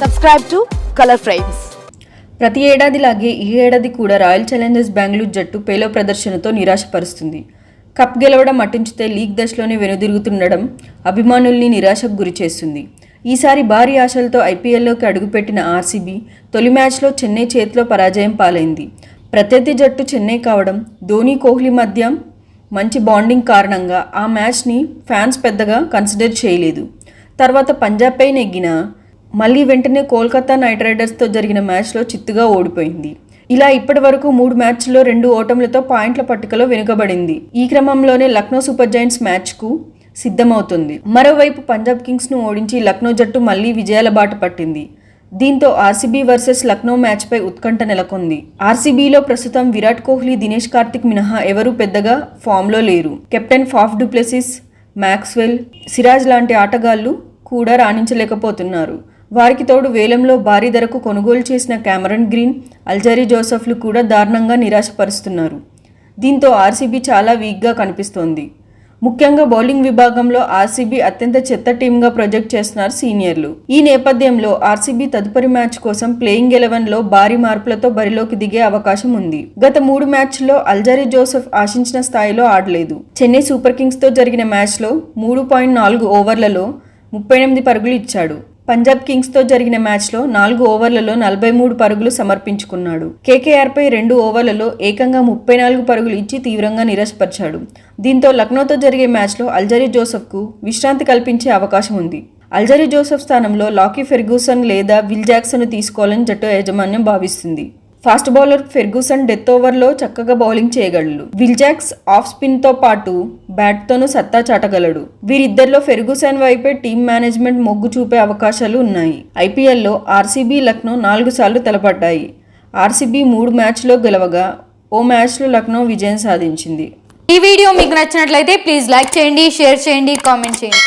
Subscribe to Color Frames. ప్రతి ఏడాదిలాగే ఈ ఏడాది కూడా రాయల్ ఛాలెంజర్స్ బెంగళూరు జట్టు పేలో ప్రదర్శనతో నిరాశపరుస్తుంది. కప్ గెలవడం అటుంచితే లీగ్ దశలోనే వెనుదిరుగుతుండడం అభిమానుల్ని నిరాశకు గురిచేస్తుంది. ఈసారి భారీ ఆశలతో ఐపీఎల్లోకి అడుగుపెట్టిన ఆర్సీబీ తొలి మ్యాచ్లో చెన్నై చేతిలో పరాజయం పాలైంది. ప్రత్యర్థి జట్టు చెన్నై కావడం, ధోనీ కోహ్లీ మధ్య మంచి బాండింగ్ కారణంగా ఆ మ్యాచ్ని ఫ్యాన్స్ పెద్దగా కన్సిడర్ చేయలేదు. తర్వాత పంజాబ్పై నెగ్గిన మళ్ళీ వెంటనే కోల్కతా నైట్ రైడర్స్తో జరిగిన మ్యాచ్లో చిత్తుగా ఓడిపోయింది. ఇలా ఇప్పటి వరకు 3 మ్యాచ్ల్లో 2 ఓటములతో పాయింట్ల పట్టికలో వెనుకబడింది. ఈ క్రమంలోనే లక్నో సూపర్ జైంట్స్ మ్యాచ్కు సిద్ధమవుతుంది. మరోవైపు పంజాబ్ కింగ్స్ను ఓడించి లక్నో జట్టు మళ్లీ విజయాల బాట పట్టింది. దీంతో ఆర్సీబీ వర్సెస్ లక్నో మ్యాచ్పై ఉత్కంఠ నెలకొంది. ఆర్సీబీలో ప్రస్తుతం విరాట్ కోహ్లీ, దినేష్ కార్తిక్ మినహా ఎవరూ పెద్దగా ఫామ్లో లేరు. Captain Faf du Plessis, Maxwell, Siraj లాంటి ఆటగాళ్లు కూడా రాణించలేకపోతున్నారు. వారికి తోడు వేలంలో భారీ ధరకు కొనుగోలు చేసిన క్యామరన్ గ్రీన్, అల్జరీ జోసెఫ్లు కూడా దారుణంగా నిరాశపరుస్తున్నారు. దీంతో ఆర్సీబీ చాలా వీక్గా కనిపిస్తోంది. ముఖ్యంగా బౌలింగ్ విభాగంలో ఆర్సీబీ అత్యంత చెత్త టీమ్గా ప్రొజెక్ట్ చేస్తున్నారు సీనియర్లు. ఈ నేపథ్యంలో ఆర్సీబీ తదుపరి మ్యాచ్ కోసం ప్లేయింగ్ 11లో భారీ మార్పులతో బరిలోకి దిగే అవకాశం ఉంది. గత 3 మ్యాచ్ల్లో అల్జరీ జోసెఫ్ ఆశించిన స్థాయిలో ఆడలేదు. చెన్నై సూపర్ కింగ్స్తో జరిగిన మ్యాచ్లో 3.4 ఓవర్లలో 38 పరుగులు ఇచ్చాడు. పంజాబ్ కింగ్స్తో జరిగిన మ్యాచ్లో 4 ఓవర్లలో 43 పరుగులు సమర్పించుకున్నాడు. కేకేఆర్పై 2 ఓవర్లలో ఏకంగా 34 పరుగులు ఇచ్చి తీవ్రంగా నిరాశపరిచాడు. దీంతో లక్నోతో జరిగే మ్యాచ్లో అల్జరీ జోసెఫ్కు విశ్రాంతి కల్పించే అవకాశం ఉంది. అల్జరీ జోసెఫ్ స్థానంలో లాకీ ఫెర్గూసన్ లేదా విల్ జాక్సన్ను తీసుకోవాలని జట్టు యాజమాన్యం భావిస్తుంది. ఫాస్ట్ బౌలర్ ఫెర్గూసన్ డెత్ ఓవర్లో చక్కగా బౌలింగ్ చేయగలడు. విల్ జాక్స్ ఆఫ్ స్పిన్తో పాటు బ్యాట్తోనూ సత్తా చాటగలడు. వీరిద్దరిలో ఫెర్గూసన్ వైపే టీమ్ మేనేజ్మెంట్ మొగ్గు చూపే అవకాశాలు ఉన్నాయి. ఐపీఎల్లో ఆర్సీబీ, లక్నో 4 సార్లు తలపడ్డాయి. ఆర్సీబీ 3 మ్యాచ్లో గెలవగా ఓ మ్యాచ్లో లక్నో విజయం సాధించింది. ఈ వీడియో మీకు నచ్చినట్లయితే ప్లీజ్ లైక్ చేయండి, షేర్ చేయండి, కామెంట్ చేయండి.